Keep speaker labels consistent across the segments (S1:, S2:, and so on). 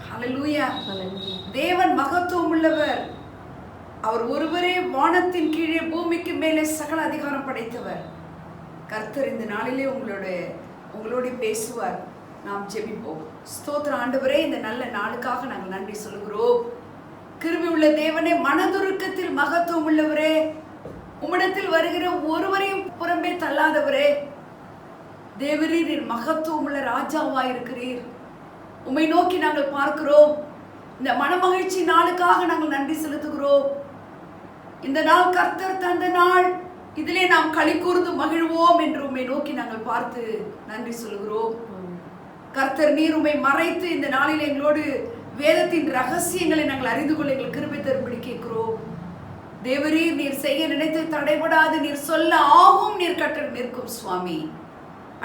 S1: ஹல்லேலூயா. தேவன் மகத்துவம் உள்ளவர். அவர் ஒருவரே வானத்தின் கீழே பூமிக்கு மேலே சகல அதிகாரம் படைத்தவர். கர்த்தர் இந்த நாளிலே உங்களோட பேசுவார். நாம் ஜெபிப்போம். ஸ்தோத்திர ஆண்டவரே, இந்த நல்ல நாளுக்காக நாங்கள் நன்றி சொல்கிறோம். கிருபை உள்ள தேவனே, மனதுருக்கத்தில் மகத்துவம் உள்ளவரே, உம்மிடத்தில் வருகிற ஒருவரையும் புறம்பே தள்ளாதவரே, தேவரீர் நீர் மகத்துவம் உள்ள ராஜாவாய் இருக்கிறீர். உம்மை நோக்கி நாங்கள் பார்க்கிறோம். இந்த மனமகிழ்ச்சி நாளுக்காக நாங்கள் நன்றி செலுத்துகிறோம். இந்த நாள் கர்த்தர் தந்த நாள், இதிலே நாம் களி கூர்ந்து மகிழ்வோம் என்று உம்மை நோக்கி நாங்கள் பார்த்து நன்றி சொல்கிறோம். கர்த்தர் நீர் உம்மை மறைத்து இந்த நாளில் எங்களோடு வேதத்தின் ரகசியங்களை நாங்கள் அறிந்து கொள்ள எங்கள் கிருபை தரும்படி கேட்கிறோம். தேவரீர் நீர் செய்ய நினைத்து தடைபடாது, நீர் சொல்ல ஆகும், நீர் கட்டளை நிற்கும். சுவாமி,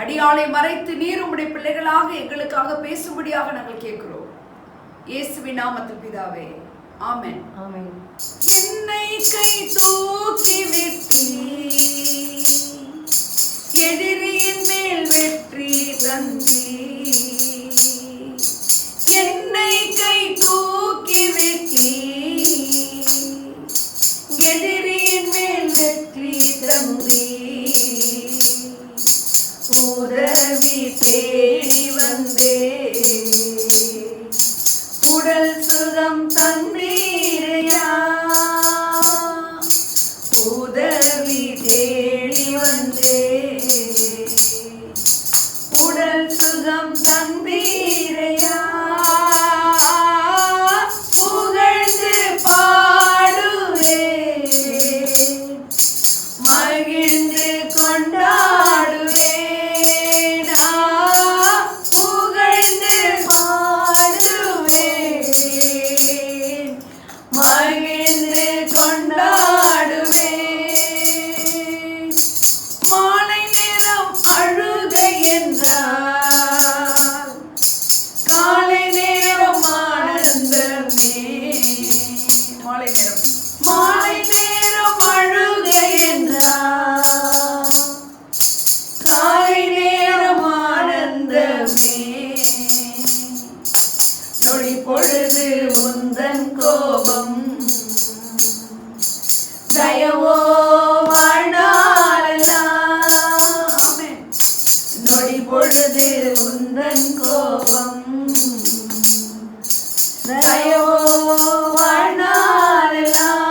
S1: அடியாளை மறைத்து நீர் உம்முடைய பிள்ளைகளாக எங்களுக்காக பேசும்படியாக நாங்கள் கேட்கிறோம். இயேசுவின் நாமத்தில் பிதாவே, ஆமென்.
S2: ஆமென்.
S1: என்னை கை தூக்கி விட்டி எதிரியின் மேல் வெற்றி தந்தி, என்னை கை தூக்கி விட்டி எதிரியின் மேல் வெற்றி தந்தி, உதவி தேடி வந்தே உடல் சுகம் தந்தீரையா, உதவி தேடி வந்தே உடல் சுகம் தந்தீரையா, புகழ்ந்து பாடுவே மகிழ்ந்து கொண்டாடுவே, புகழ்ந்து பாடுவே மகிழ்ந்து கொண்டாடுவே. மாலை நேரம் அழுகை என்றார், காலை நேரம் ஆனந்தமே. மாலை நேரம் அழுகை என்றார், காலை நேரம் ஆனந்தமே. நொடி பொழுது உந்தன் கோபம் தயவோ வாழ்நாளெல்லாம், நொடி பொழுது உந்தன் கோபம் தயவோ வாழ்நாளெல்லாம்,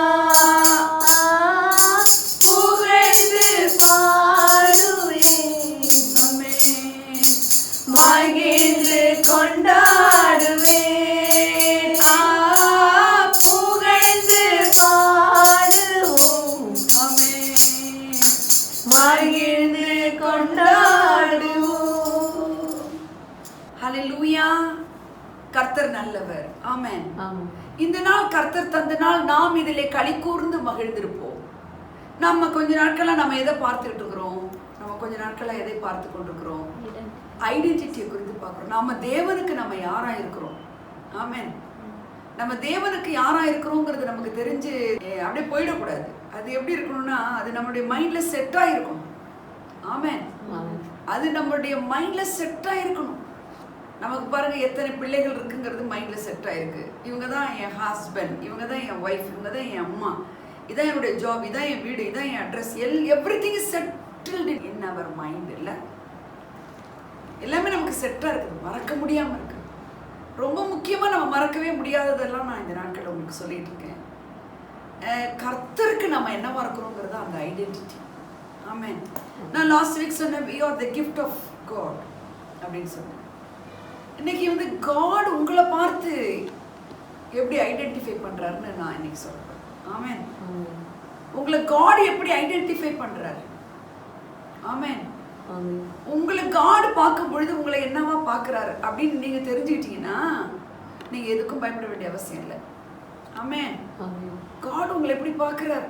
S1: புகழ்ந்து பாடுவேன் மகிழ்ந்து கொண்டாடுவேன், புகழ்ந்து பாடுவோம் மகிழ்ந்து கொண்டாடுவோம். ஹல்லேலூயா. கர்த்தர் நல்லவர். ஆமென். இந்த நாள் கர்த்தர் தந்த நாள், நாம் இதிலே களி கூர்ந்து மகிழ்ந்திருப்போம். நம்ம கொஞ்ச நாட்களா நம்ம எதை பார்த்துட்டு இருக்கிறோம்? நம்ம கொஞ்ச நாட்களா எதை பார்த்து கொண்டிருக்கிறோம்? ஐடென்டிட்டியை குறித்து பார்க்கிறோம். நம்ம தேவனுக்கு நம்ம யாரா இருக்கிறோம்? ஆமென். நம்ம தேவனுக்கு யாரா இருக்கிறோங்கிறது நமக்கு தெரிஞ்சு அப்படியே போயிடக்கூடாது. அது எப்படி இருக்கணும்னா, அது நம்மளுடைய மைண்ட்ல செட் ஆயிருக்கணும். ஆமென். அது நம்மளுடைய மைண்ட்ல செட் ஆயிருக்கணும். நமக்கு பாருங்க, எத்தனை பிள்ளைகள் இருக்குங்கிறது மைண்ட்ல செட் ஆயிருக்கு. இவங்க தான் என் ஹஸ்பண்ட், இவங்க தான் என் ஒய்ஃப், இவங்க தான் என் அம்மா, இதான் என்னுடைய ஜாப், இதான் என் வீடு, இதான் என் address, everything is settled in our mind. இல்ல, எல்லாமே நமக்கு செட்டா இருக்குது, மறக்க முடியாம இருக்கு. ரொம்ப முக்கியமா நம்ம மறக்கவே முடியாததெல்லாம் நான் இந்த நாட்கள் உங்களுக்கு சொல்லிட்டு இருக்கேன். கர்த்தருக்கு நம்ம என்னவா இருக்கிறோங்கிறது அந்த ஐடென்டிட்டி. ஆமென். நான் லாஸ்ட் வீக் சொன்னேன், we are the gift of God அப்படின்னு சொன்னேன். இன்னைக்கு வந்து காட் உங்களை பார்த்து எப்படி ஐடென்டிஃபை பண்றாருன்னு நான் இன்னைக்கு சொல்றேன். ஆமென். உங்களை காட் எப்படி ஐடென்டிஃபை பண்றாரு? ஆமென். உங்களை காட் பார்க்கும் பொழுது உங்களை என்னவா பார்க்கிறாரு அப்படின்னு நீங்க தெரிஞ்சுக்கிட்டீங்கன்னா நீங்க எதுக்கும் பயப்பட வேண்டிய அவசியம் இல்லை. ஆமென். காட் உங்களை எப்படி பார்க்கிறார்?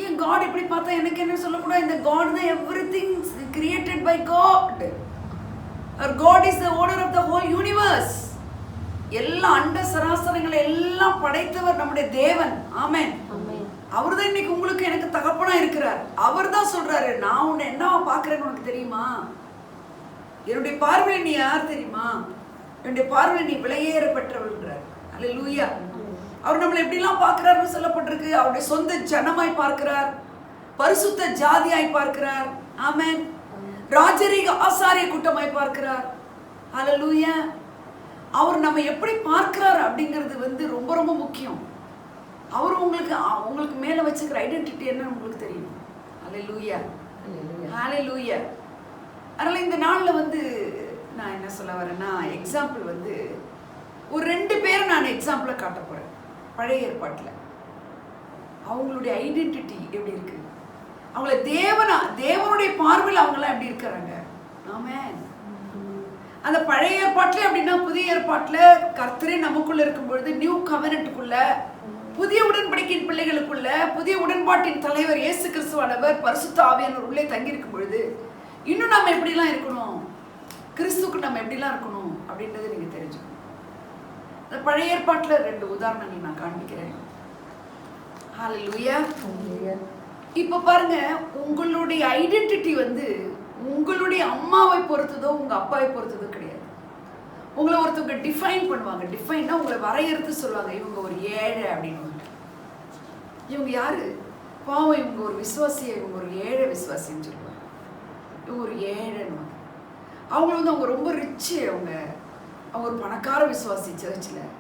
S1: ஏன் காட் எப்படி பார்த்தா எனக்கு என்ன சொல்லக்கூடாது? இந்த காட் தான் everything created by God. Our God is the owner of the whole universe. எல்லா அண்ட சராசரங்களை எல்லாம் படைத்தவர் நம்முடைய தேவன். ஆமென். அவர்தான் இன்னைக்கு உங்களுக்கு எனக்கு தகப்பனா இருக்கிறார். அவர் தான் சொல்றாரு, நான் உன்னை என்னவா பார்க்கிறேன்னு உனக்கு தெரியுமா? என்னுடைய பார்வையில் நீ யார் தெரியுமா? என்னுடைய பார்வையில் நீ விலையேறப்பட்டவள்ன்றார். அல்லேலூயா. அவர் நம்மளை எப்படிலாம் பார்க்கிறார்னு சொல்லப்பட்டிருக்கு. அவருடைய சொந்த ஜனமாய் பார்க்கிறார், பரிசுத்த ஜாதியாய் பார்க்கிறார். ஆமென். ராஜரீக ஆசாரிய கூட்டமாய் பார்க்கிறார். அல்லேலூயா. அவர் நம்ம எப்படி பார்க்கிறார் அப்படிங்கிறது ரொம்ப ரொம்ப முக்கியம். அவர் உங்களுக்கு மேல வச்சுக்கிற ஐடென்டிட்டி என்ன உங்களுக்கு தெரியும். அல்லேலூயா. ஹalleluya. அதனால இந்த நாள்ல நான் என்ன சொல்ல வரேன்னா, எக்ஸாம்பிள் ஒரு 2 பேர் நான் எக்ஸாம்பிளா காட்ட போறேன். பழைய ஏற்பாட்டுல அவங்களுடைய ஐடென்டிட்டி எப்படி இருக்கு, அவங்கள தேவனுடைய பார்வையில் அவங்களாம் எப்படி இருக்கிறாங்க. ஆமென். அந்த பழைய ஏற்பாட்டுல அப்படின்னா புதிய ஏற்பாட்டுல கர்த்தரே நமக்குள்ள இருக்கும் பொழுது நியூ கவெனன்ட்டுக்குள்ள, புதிய உடன்படிக்கையின் பிள்ளைகளுக்குள்ள, புதிய உடன்பாட்டின் தலைவர் இயேசு கிறிஸ்துவானவர் பரிசுத்த ஆவியானவர் உள்ளே தங்கி இருக்கும் பொழுது இன்னும் நம்ம எப்படிலாம் இருக்கணும், கிறிஸ்துக்கு நம்ம எப்படிலாம் இருக்கணும் அப்படின்றத நீங்க தெரிஞ்சுக்கணும். அந்த பழைய ஏற்பாட்டுல 2 உதாரணங்கள் நான் காண்பிக்கிறேன். ஹalleluya. இப்ப பாருங்க, உங்களுடைய ஐடென்டிட்டி உங்களுடைய அம்மாவை பொறுத்ததோ உங்க அப்பாவை பொறுத்ததோ கிடையாது. உங்களை ஒருத்தவங்க டிஃபைன் பண்ணுவாங்க. டிஃபைன்னா உங்களை வரையறுத்து சொல்லுவாங்க, இவங்க ஒரு ஏழை அப்படின்னு. இவங்க யாரு? பாவம், இவங்க ஒரு விசுவாசியை, இவங்க ஒரு ஏழை விசுவாசின்னு சொல்லுவாங்க. இவங்க ஒரு ஏழைன்னு. அவங்க அவங்க ரொம்ப ரிச்சு. அவங்க ஒரு பணக்கார விசுவாசி சர்ச்சில்.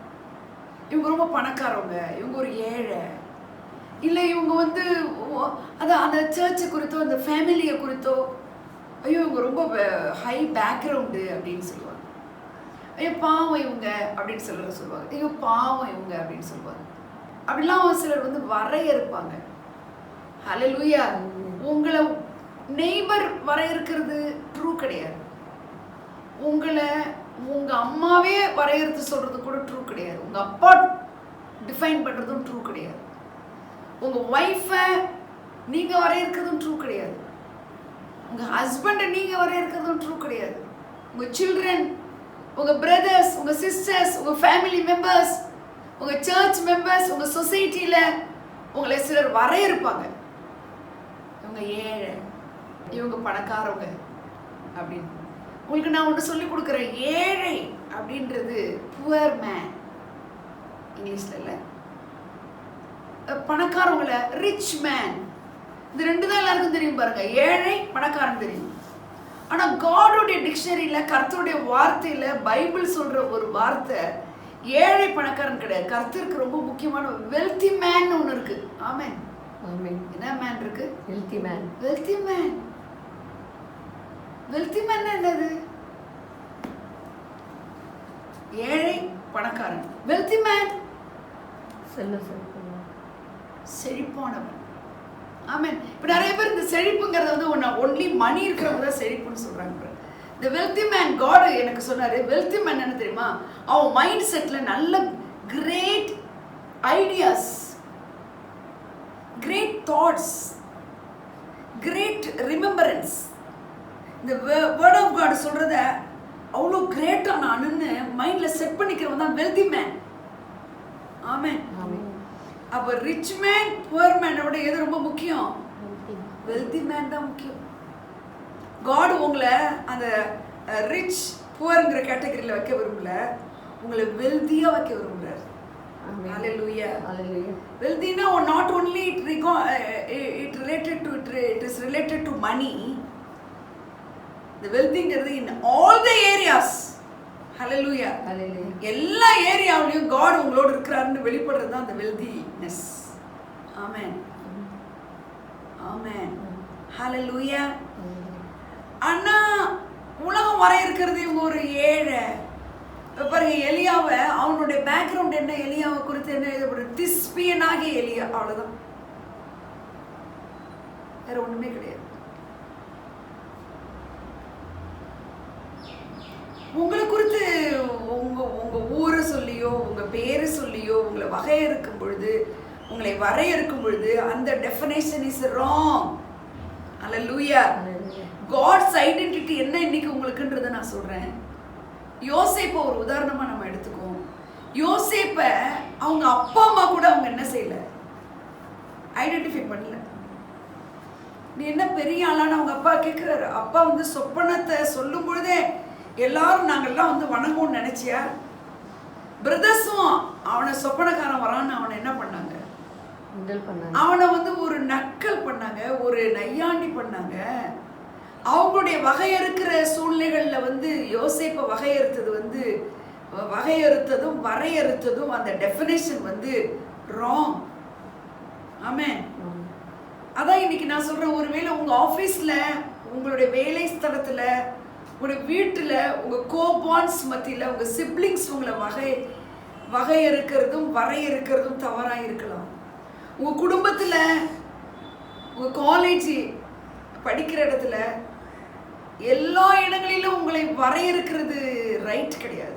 S1: இவங்க ரொம்ப பணக்காரவங்க, இவங்க ஒரு ஏழை. இல்லை இவங்க அதான் அந்த சர்ச்சை குறித்தோ அந்த ஃபேமிலியை குறித்தோ, ஐயோ இவங்க ரொம்ப ஹை பேக்ரவுண்டு அப்படின்னு சொல்லுவாங்க. ஐயோ பாவம் இவங்க அப்படின்னு சொல்லுவாங்க. ஐயோ பாவம் இவங்க அப்படின்னு சொல்லுவாங்க. அப்படிலாம் சிலர் வரையறுப்பாங்க. ஹalleluya. உங்களை நெய்பர் வரையறுக்கிறது ட்ரூ கிடையாது. உங்களை உங்க அம்மாவே வரையறுத்து சொல்றது கூட ட்ரூ கிடையாது. உங்க அப்பா டிஃபைன் பண்றதும் ட்ரூ கிடையாது. உங்க ஒய்ஃபை நீங்க வரையறுக்கிறதும் ட்ரூ கிடையாது. உங்க ஹஸ்பண்டை நீங்க வரையறுக்கிறதும் ட்ரூ கிடையாது. உங்க சில்ட்ரன், உங்க பிரதர்ஸ், உங்க சிஸ்டர்ஸ், உங்க ஃபேமிலி மெம்பர்ஸ், உங்க சர்ச் மெம்பர்ஸ், உங்க சொசைட்டில உங்களை சிலர் வரையறுப்பாங்க. இவங்க ஏழை, இவங்க பணக்காரவங்க அப்படின்னு. உங்களுக்கு நான் ஒன்று சொல்லி கொடுக்குறேன். ஏழை அப்படின்றது புவர் மேன் இங்கிலீஷ்ல இல்லை, பணக்காரவங்கள ரிச் மேன். இந்த 2 தான் எல்லாருக்கும் தெரியும் பாருங்க. ஏழை பணக்காரன் தெரியும். ஆனா காடோடைய டிக்ஷனரியில, கர்த்தருடைய வார்த்தையில, பைபிள் சொல்ற ஒரு வார்த்தை ஏழை பணக்காரன் கிடையாது. கர்த்தருக்கு ரொம்ப முக்கியமான வெல்தி மேன் ஒன்று இருக்கு. ஆமென். ஆமென். என்ன மேன் இருக்கு? Wealthy man. Wealthy man. Wealthy man என்னது? ஏழை பணக்காரன். வெல்தி மேன் செழிப்பானவன். ஆமென். இப்ப நிறைய பேர் இந்த செழிப்புங்கிறது ஒன்லி மணி இருக்கிறவங்க தான் செழிப்புன்னு சொல்றாங்க. இந்த வெல்தி மேன் காட் எனக்கு சொன்னாரு. வெல்தி மேன் என்ன தெரியுமா? அவன் மைண்ட் செட்ல நல்ல great ideas, great thoughts, great remembrance. இந்த வேர்ட் ஆஃப் காட் சொல்றத அவ்வளோ கிரேட்டா நானுன்னு மைண்ட்ல செட் பண்ணிக்கிறவன் தான் வெல்தி மேன். ஆமென். அப்ப ரிச் மேன் புவர் மேனோட எது ரொம்ப முக்கியம்? வெல்தி மேன் தான் முக்கியம். காட் உங்களை அந்த ரிச் புவர்ங்கிற கேட்டகரியில வைக்க விரும்பல, உங்களை வெல்தியா வைக்க விரும்புறாரு. ஹalleluya. வெல்தினா not only it is related to money. The வெல்திங்கிறது in all the areas. ஹalleluya. எல்லா ஏரியாவிலையும் காட் உங்களோட இருக்கிறாருன்னு வெளிப்படுறது தான் அந்த வெல்தினஸ். ஆமென். ஆமென். ஹalleluya. ஆனா உலகம் வரையறுக்கிறது இவங்க ஒரு ஏழை. பாருங்க, எலியாவை, அவனுடைய பேக்ரவுண்ட் என்ன, எலியாவை குறித்து என்ன எழுதப்படுது? திஸ்பியனாகிய எலியா, அவ்வளவுதான், வேற ஒண்ணுமே கிடையாது. உங்களை குறித்து உங்க உங்க ஊரை சொல்லியோ உங்க பேரை சொல்லியோ உங்களை வகையறுக்கும் பொழுது, உங்களை வரையறுக்கும் பொழுது அந்த definition is wrong. Hallelujah. God's identity என்ன இன்னைக்கு உங்களுக்குன்றதை நான் சொல்றேன். யோசேப்பை ஒரு உதாரணமா நம்ம எடுத்துக்குவோம். யோசேப்பை அவங்க அப்பா அம்மா கூட அவங்க என்ன செய்யல, ஐடென்டிஃபை பண்ணல. நீ என்ன பெரிய ஆளான அவங்க அப்பா கேட்கிறாரு. அப்பா சொப்பனத்தை சொல்லும் பொழுதே எல்லாரும் நாங்கள்லாம் வந்து வணங்கும்னு நினைச்சியா? பிரதர்ஸும் அவனை சொப்பனக்காரன் வரான்னு அவனை என்ன பண்ணாங்க? அவனை வந்து ஒரு நக்கல் பண்ணாங்க, ஒரு நையாண்டி பண்ணாங்க. அவங்களுடைய வகையறுக்கிற சூழ்நிலைகளில் வந்து யோசேப்பை வகையறுத்ததும் வரையறுத்ததும் அந்த டெஃபினேஷன் வந்து ராங். ஆமென். அதான் இன்னைக்கு நான் சொல்றேன், ஒருவேளை உங்க ஆஃபீஸ்ல, உங்களுடைய வேலை ஸ்தலத்துல, உங்களுடைய வீட்டுல, உங்க கோபான்ஸ் மத்தியில, உங்க சிப்ளிங்ஸ் உங்களை வகையறுக்கிறதும் வரையறுக்கிறதும் தவறா இருக்கலாம். உங்க குடும்பத்துல, உங்க காலேஜ் படிக்கிற இடத்துல, எல்லா இடங்களிலும் உங்களை வரையறுக்கிறது ரைட் கிடையாது.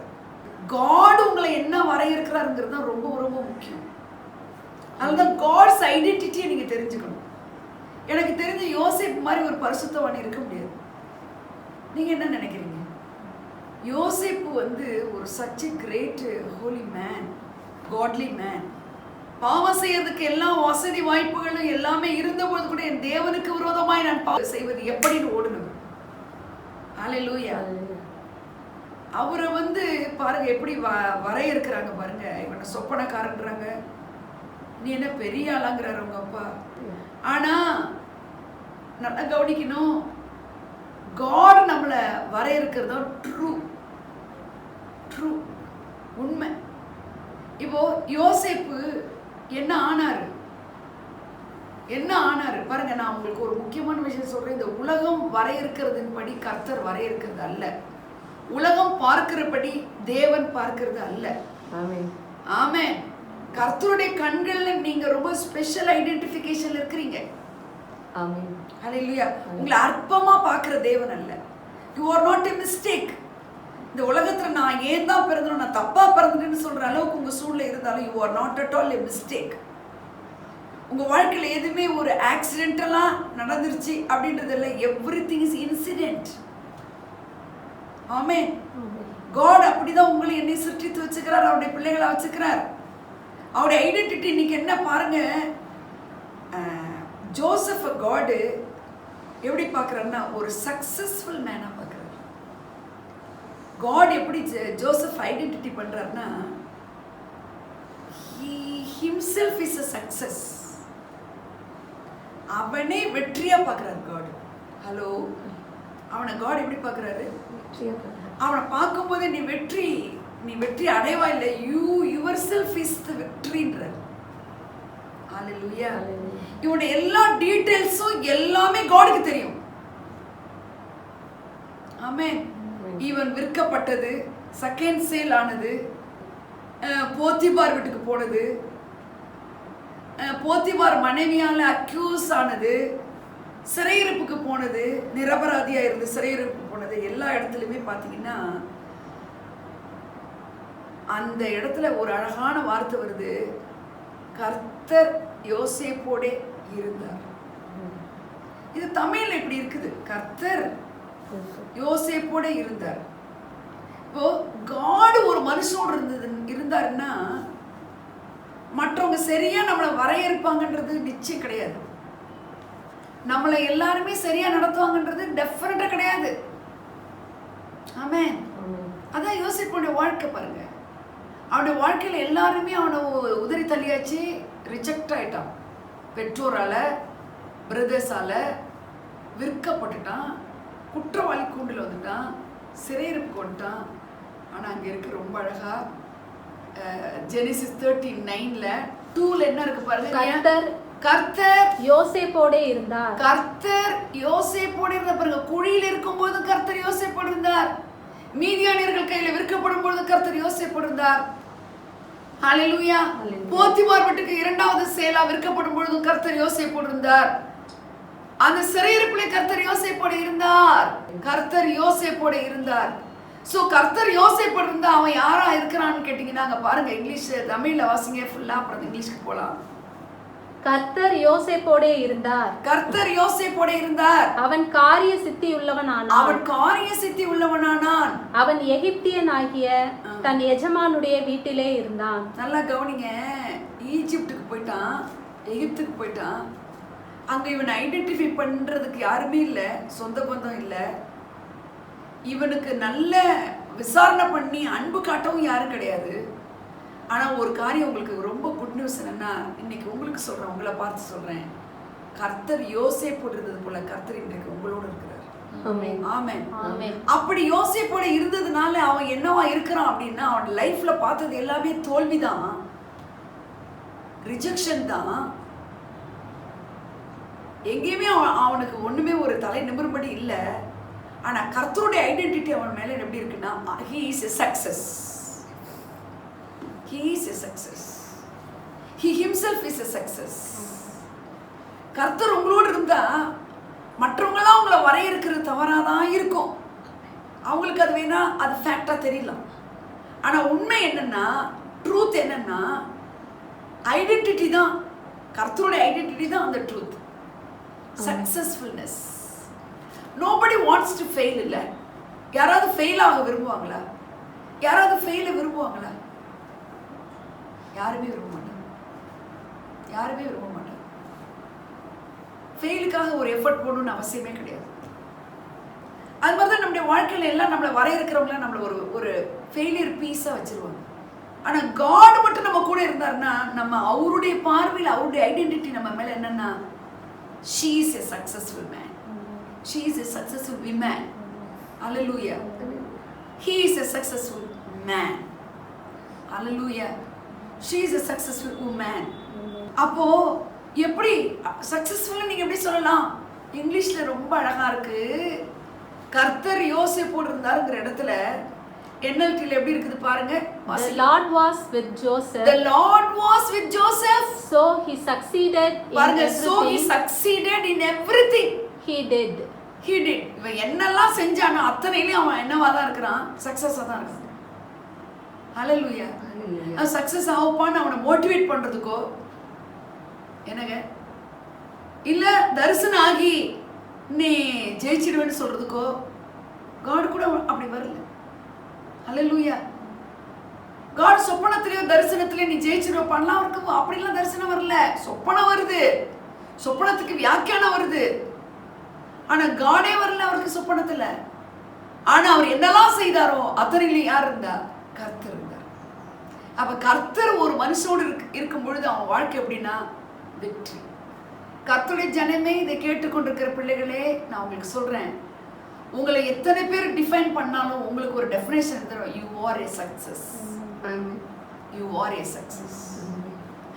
S1: காட் உங்களை என்ன வரையறுக்கிறாருங்கிறது தான் ரொம்ப ரொம்ப முக்கியம். அதுதான் காட்ஸ் ஐடென்டிட்டியை நீங்க தெரிஞ்சுக்கணும். எனக்கு தெரிஞ்ச யோசேப்பு மாதிரி ஒரு பரிசுத்தவான் இருக்க முடியாது. நீங்க என்ன நினைக்கிறீங்க? யோசேப்பு வந்து ஒரு such a great holy man, godly man. பாவம் செய்யறதுக்கு எல்லா வசதி வாய்ப்புகளும் எல்லாமே இருந்தபோது கூட என் தேவனுக்கு விரோதமாய் நான் பாவம் செய்வது எப்படின்னு ஓடுனவர். ஹல்லேலூயா. அவரை வந்து பாருங்க எப்படி வரையறுக்கிறாங்க பாருங்க. இவனை சொப்பனக்காரன்றாங்க, நீ என்ன பெரிய ஆளாங்கிறாரு உங்க அப்பா. ஆனா நல்லா கவனிக்கணும், காட் நம்மளை வரையறுக்கிறது தான் ட்ரூ உண்மை. இப்போ யோசேப்பு என்ன ஆனாரு பாருங்க. நான் உங்களுக்கு ஒரு முக்கியமான விஷயம் சொல்றேன். இந்த உலகம் வரையறுக்கிறதின் படி கர்த்தர் வரையறுக்கிறது அல்ல. உலகம் பார்க்கிறபடி தேவன் பார்க்கிறது அல்ல. ஆமென். கர்த்தருடைய கண்கள்ல நீங்க ரொம்ப ஸ்பெஷல் ஐடென்டிஃபிகேஷன்ல இருக்கிறீங்க. ஆமென். ஹல்லேலூயா. உங்களை அற்பமா பார்க்கிற தேவன் அல்ல. You are not a mistake. இந்த உலகத்துல நான் ஏன் தான் பிறந்தேன், நான் தப்பா பிறந்தேன்னு சொல்ற அளவுக்கு உங்க சூழ்நிலை இருந்தாலும் you are not at all a mistake. உங்க வாழ்க்கையில எதுவுமே ஒரு ஆக்சிடென்டலா நடந்துருச்சு அப்படின்றது இல்லை. Everything is incident. Amen. God அப்படிதான் உங்களை என்னை சிருஷ்டித்து வச்சுக்கிறார், அவருடைய பிள்ளைகளை வச்சுக்கிறார். அவருடைய ஐடென்டிட்டி இன்னைக்கு என்ன பாருங்க. ஜோசப் காட் எப்படி பார்க்கறாருன்னா ஒரு சக்சஸ்ஃபுல் மேனா பார்க்கறாரு. காட் எப்படி ஜோசப் ஐடென்டிட்டி பண்றாருன்னா he himself is a success. அவனே வெற்றியா பார்க்கறாரு காட். ஹலோ, அவனை காட் எப்படி பார்க்கறாரு? அவனை பார்க்கும்போது நீ வெற்றி அடைவா இல்லை, you yourself is the விக்டரின்றார். ஹல்லேலூயா. இவனுடைய எல்லா டீடைல்ஸும் எல்லாமே காடுக்கு தெரியும். ஆமென். ஈவன் விற்கப்பட்டது, செகண்ட் சேல் ஆனது, போத்திபார் வீட்டுக்கு போனது, போத்திபார் மனைவியால் அக்யூஸ் ஆனது, சிறையிருப்புக்கு போனது, நிரபராதியா இருந்து சிறையிருப்புக்கு போனது, எல்லா இடத்துலையுமே பார்த்தீங்கன்னா அந்த இடத்துல ஒரு அழகான வார்த்தை வருது, கர்த்தர் யோசேப்போட இருந்தார். இது தமிழ்ல இப்படி இருக்குது, கர்த்தர் யோசேப்போட இருந்தார். இப்போ காட் ஒரு மனுஷனோடு இருந்தாருன்னா மற்றவங்க சரியா நம்மளை வரையறுப்பாங்கன்றது நிச்சயம் கிடையாது. நம்மளை எல்லாருமே சரியா நடத்துவாங்கன்றது டெஃபினட்டா கிடையாது. ஆமென். அதான் யோசேப்புடைய வாழ்க்கை பாருங்க. அவனுடைய வாழ்க்கையில எல்லாருமே அவனை உதறி தள்ளியாச்சு, ரிஜெக்ட் ஆயிட்டான். பெற்றோரால, பிரதர்ஸால விற்கப்பட்டுட்டான், குற்றவாளி கூண்டில் வந்துட்டான், சிறையிருப்புக்கு வந்துட்டான். ஆனா அங்க இருக்கு ரொம்ப அழகா ஜெனிசிஸ் 13:9ல 2ல என்ன இருக்கு பாருங்க. கர்த்தர் யோசேப்போட இருந்தார். கர்த்தர் யோசேப்போட இருந்த பாருங்க. குழியில் இருக்கும்போது கர்த்தர் யோசேப்போட இருந்தார். மீதியானியர்கள் கையில விற்கப்படும் பொழுது கர்த்தர் யோசேப்போட இருந்தார். ஹல்லேலூயா. போத்திபார் வீட்டுக்கு இரண்டாவது சேலா விற்கப்படும் பொழுது கர்த்தர் யோசேப்போட இருந்தார். அந்த சிறையிருப்பிலே கர்த்தர் யோசேப்போட இருந்தார். கர்த்தர் யோசேப்போட இருந்தார். சோ கர்த்தர் யோசேப்போட இருந்தா அவன் யாரா இருக்கிறான்னு கேட்டீங்கன்னா அங்க பாருங்க, இங்கிலீஷ் தமிழ்ல வாசிங்க ஃபுல்லா, அப்புறம் இங்கிலீஷ்க்கு போலாம்.
S2: கர்த்தர் யோசேப்போட இருந்தார்.
S1: கர்த்தர் யோசேப்போட இருந்தார்.
S2: அவன் காரிய சித்தி உள்ளவனானான்.
S1: அவன் காரிய சித்தி உள்ளவனானான்.
S2: அவன் எகிப்தியனாகிய தன் எஜமானுடைய வீட்டிலே இருந்தான்.
S1: நல்லா கவனிங்க. ஈஜிப்டுக்கு போயிட்டான், எகிப்துக்கு போயிட்டான். அங்க இவன் ஐடென்டிஃபை பண்றதுக்கு யாருமே இல்லை, சொந்த பந்தம் இல்லை. இவனுக்கு நல்ல விசாரணை பண்ணி அன்பு காட்டவும் யாரும் கிடையாது. ஆனால் ஒரு காரியம் உங்களுக்கு ரொம்ப குட் நியூஸ் என்னன்னா, இன்னைக்கு உங்களுக்கு சொல்கிறேன், உங்களை பார்த்து சொல்கிறேன், கர்த்தர் யோசேப்போடு இருந்தது போல கர்த்தர் இன்றைக்கு உங்களோடு இருக்கிறார். ஆமென். அப்படி யோசேப்போட இருந்ததுனால அவன் என்னவா இருக்கிறான் அப்படின்னா, அவன் லைஃப்ல பார்த்தது எல்லாமே தோல்விதான், ரிஜெக்ஷன் தான். எங்கேயுமே அவனுக்கு ஒண்ணுமே ஒரு தலை நிமிரும்படி இல்லை. ஆனா கர்த்தருடைய ஐடென்டிட்டி அவன் மேல எப்படி இருக்குன்னா, he is a success. He is a success. He himself is a success. கர்த்தர் உங்களோடு இருந்தா மற்றவங்களாம் உங்களை வரையறுக்கிறது தவறாதான் இருக்கும். அவங்களுக்கு அது வேணா அது ஃபேக்டா தெரியலாம். ஆனா உண்மை என்னன்னா, ட்ரூத் என்னன்னா, ஐடென்டிட்டி தான், கர்த்தருடைய ஐடென்டிட்டி தான் அந்த truth. Successfulness. Nobody wants to fail. இல்லை, யாராவது ஃபெயில் ஆக விரும்புவாங்களா? யாராவது ஃபெயில விரும்புவாங்களா? யாருமே விரும்ப மாட்டாங்க. யாருமே விரும்ப மாட்டாங்க. ஃபெயிலுக்காக ஒரு எஃபர்ட் போடணும்னு அவசியமே கிடையாது. அது மாதிரி தான் நம்முடைய வாழ்க்கையில எல்லாம் நம்மளை வரையறுக்கிறவங்களாம் நம்மளை ஒரு ஒரு ஃபெயிலியர் பீஸாக வச்சிருவாங்க. ஆனால் காட் மட்டும் நம்ம கூட இருந்தாருன்னா, நம்ம அவருடைய பார்வையில் அவருடைய ஐடென்டிட்டி நம்ம மேலே என்னன்னா, she is a successful man. She is a successful woman. Hallelujah. He is a successful man. Hallelujah. She is a successful woman. அப்போ எப்படி சக்சஸ்ஃபுல்லா நீங்க எப்படி சொல்லலாம்? இங்கிலீஷ்ல ரொம்ப அழகா இருக்கு. கர்த்தர் யோசேப்போடு இருந்தாருங்கிற இடத்துல NLTல எப்படி இருக்குது பாருங்க.
S2: The Lord was with Joseph.
S1: The Lord was with Joseph.
S2: So he succeeded in
S1: பாருங்க,
S2: everything.
S1: so he succeeded in everything.
S2: He did.
S1: He did. இவன் என்னெல்லாம் செஞ்சானோ அத்தனையிலும் அவன் என்னவா தான் இருக்கிறான்? சக்சஸா தான் இருக்கான். ஹalleluya. அவன் சக்சஸ் ஆகப்பான்னு அவனை மோட்டிவேட் பண்றதுக்கோ என்னங்க இல்ல தரிசனம் ஆகி நீ ஜெயிச்சிடுவேன்னு சொல்றதுக்கோ காட் கூட அப்படி வரல. ஹalleluya. காட் சொப்பனத்திலேயோ தரிசனத்திலேயோ நீ ஜெயிச்சிடுவான்லாம் அவருக்கு அப்படிலாம் தரிசனம் வரல. சொப்பனம் வருது, சொப்பனத்துக்கு வியாக்கியானம் வருது. ஆனா காடே வரல அவருக்கு சொப்பனத்துல. ஆனா அவர் என்னெல்லாம் செய்தாரோ அத்தனையில யார் இருந்தா? கர்த்தர் இருந்தார். அப்ப கர்த்தர் ஒரு மனுஷனோடு இருக்கும் பொழுது அவன் வாழ்க்கை எப்படின்னா வெற்றி. கர்த்தருடைய ஜனமே, இதை கேட்டுக்கொண்டிருக்கிற பிள்ளைகளே, நான் உங்களுக்கு சொல்றேன், உங்களை எத்தனை பேர் டிஃபைன் பண்ணாலும் உங்களுக்கு ஒரு டெஃபினேஷன் இருந்துரும். You are a success. You are a success.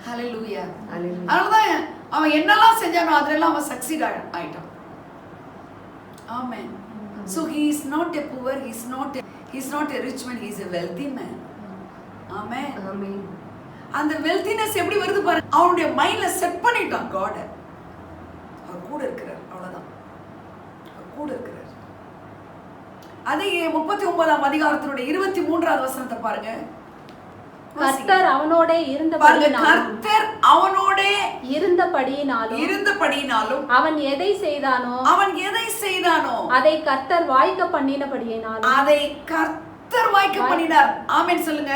S1: Hallelujah. அதனாலதான் அவன் என்னெல்லாம் செஞ்சானோ அதெல்லாம் அவன் சக்சீட் ஆயிட்டான். ஆமென். So he is not a poor, he is not a rich man, he is a wealthy man. Amen. Amen. அந்த வெல்தினஸ் எப்படி வருது பாருங்க. அவனுடைய மைண்ட்ல செட் பண்ணிட்டான் காட். அவர் கூட இருக்கிறார், அவ்வளவுதான். அவர் கூட இருக்கிறார். அதே 39ஆம் அதிகாரத்தினுடைய 23வது வசனத்தை பாருங்க.
S2: கர்த்தர் அவனோட
S1: இருந்தபடியினாலும்
S2: அவன் எதை செய்தானோ அதை கர்த்தர் வாய்க்க பண்ணினார். ஆமென் சொல்லுங்க.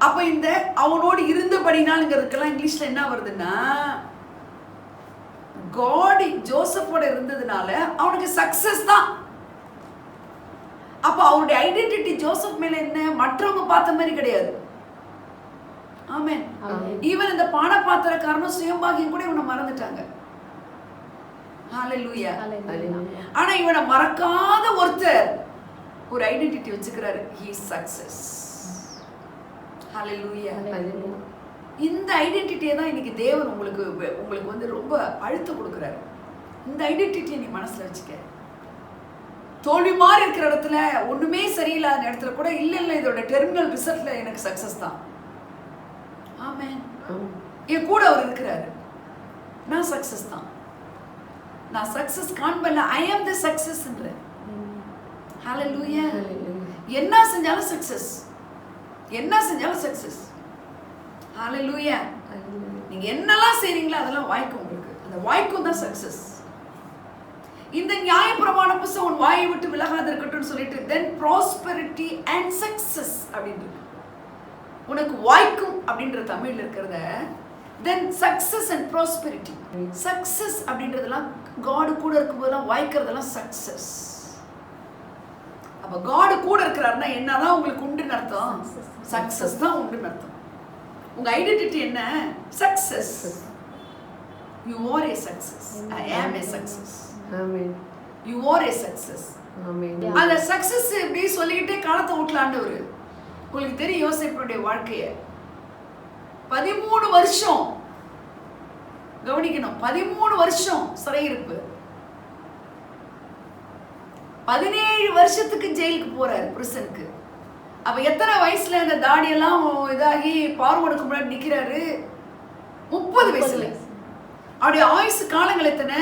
S2: அப்ப இந்த அவனோடு இருந்தபடினாலுங்கிறதுக்கெல்லாம் இங்கிலீஷ்ல என்ன வருதுன்னா, காட் ஜோசப்போட இருந்ததுனால அவனுக்கு சக்சஸ் தான். அப்ப அவருடைய ஐடென்டிட்டி ஜோசப் மேல என்ன, மற்றவங்க பார்த்த மாதிரி கிடையாது. ஆமென். ஈவன் இந்த பானபாத்திரக்காரனும் சுயம்பாகியம் கூட இவனை மறந்துட்டாங்க. ஹalleluya. ஆனா இவனை மறக்காத ஒருத்தர் ஒரு ஐடென்டிட்டி வச்சுக்கிறாரு. he is success. ஹalleluya. இந்த ஐடென்டிட்டியை தான் இன்னைக்கு தேவன் உங்களுக்கு வந்து ரொம்ப அழுத்தம் கொடுக்குறாரு. இந்த ஐடென்டிட்டியை நீ மனசுல வச்சுக்க. தோல்வி மாதிரி இருக்கிற இடத்துல, ஒண்ணுமே சரியில்லாத இடத்துல கூட இல்ல இதோட டெர்மினல் ரிசல்ட்ல எனக்கு சக்சஸ் தான். ஆமென். என் கூட அவர் இருக்கிறாரு, நான் சக்சஸ் தான். நான் சக்சஸ் காண்பல, ஐ ஆம் தி சக்சஸ்ன்ற. ஹalleluya. என்ன செஞ்சாலும் சக்சஸ், என்ன செஞ்சாலும் சக்சஸ். ஹalleluya. நீங்க என்னெல்லாம் செய்றீங்களோ அதெல்லாம் வாய்க்கும். உங்களுக்கு அந்த வாய்க்கும் தான் சக்சஸ். இந்த நியாயப்பிரமாண புத்தகம் உன் வாயை விட்டு விலகாது இருக்கட்டும்னு சொல்லிட்டு then prosperity and success அப்படின்றது உனக்கு வாய்க்கும் அப்படின்ற தமிழ்ல இருக்கிறத then success and prosperity. success அப்படின்றதெல்லாம் காட் கூட இருக்கும்போதெல்லாம் வாய்க்கிறதெல்லாம் சக்சஸ். அப்ப காட் கூட இருக்கிறாருன்னா என்னதான் உங்களுக்கு உண்டுன்னு அர்த்தம்? சக்சஸ் தான் உண்டுன்னு அர்த்தம். உங்க ஐடென்டிட்டி என்ன? Success. You are a success. I am a success.
S3: Amen.
S2: You are a success.
S3: Amen.
S2: அந்த சக்சஸ் இப்படி சொல்லிக்கிட்டே காலத்தை ஓட்டலாண்டவர். உங்களுக்கு தெரியும் யோசேப்புடைய வாழ்க்கைய. 13 வருஷம் கவனிக்கணும். 13 வருஷம் சிறையிருப்பு. 17 வருஷத்துக்கு ஜெயிலுக்கு போறாரு, பிரிசனுக்கு. அப்ப எத்தனை வயசுல இந்த தாடியெல்லாம் இதாகி பார்வோனுக்கு முன்னாடி நிக்கிறாரு? 30 வயசுல. அவருடைய ஆயுசு காலங்கள் எத்தனை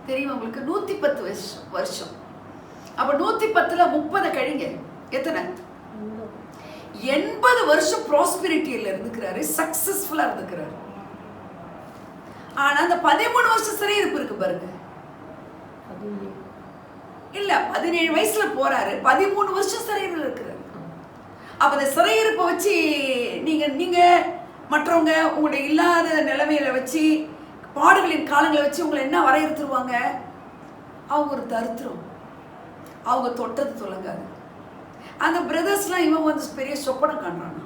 S2: தெரியுமா உங்களுக்கு? 110 வருஷம். அப்ப 110ல 30 கழிங்க எத்தனை? 80 வருஷம் ப்ராஸ்பெரிட்டியில இருந்துக்கிறாரு, சக்சஸ்ஃபுல்லா இருந்துக்கிறாரு. ஆனா அந்த 13 வருஷம் சிறையிருப்பு இருக்கு பாருங்க. இல்ல 17 வயசுல போறாரு, 13 வருஷம் சிறையில் இருக்கிறாரு. அப்ப அந்த சிறையிருப்பை வச்சு நீங்க மற்றவங்க உங்களுடைய இல்லாத நிலைமையில வச்சு, பாடுகளின் காலங்களை வச்சு உங்களை என்ன வரையறுத்துருவாங்க? அவங்க ஒரு தரித்திரம், அவங்க தொட்டது தொலங்காது. அந்த பிரதர்ஸ்லாம் இவன் வந்து பெரிய சொப்பனம் காண்றான்.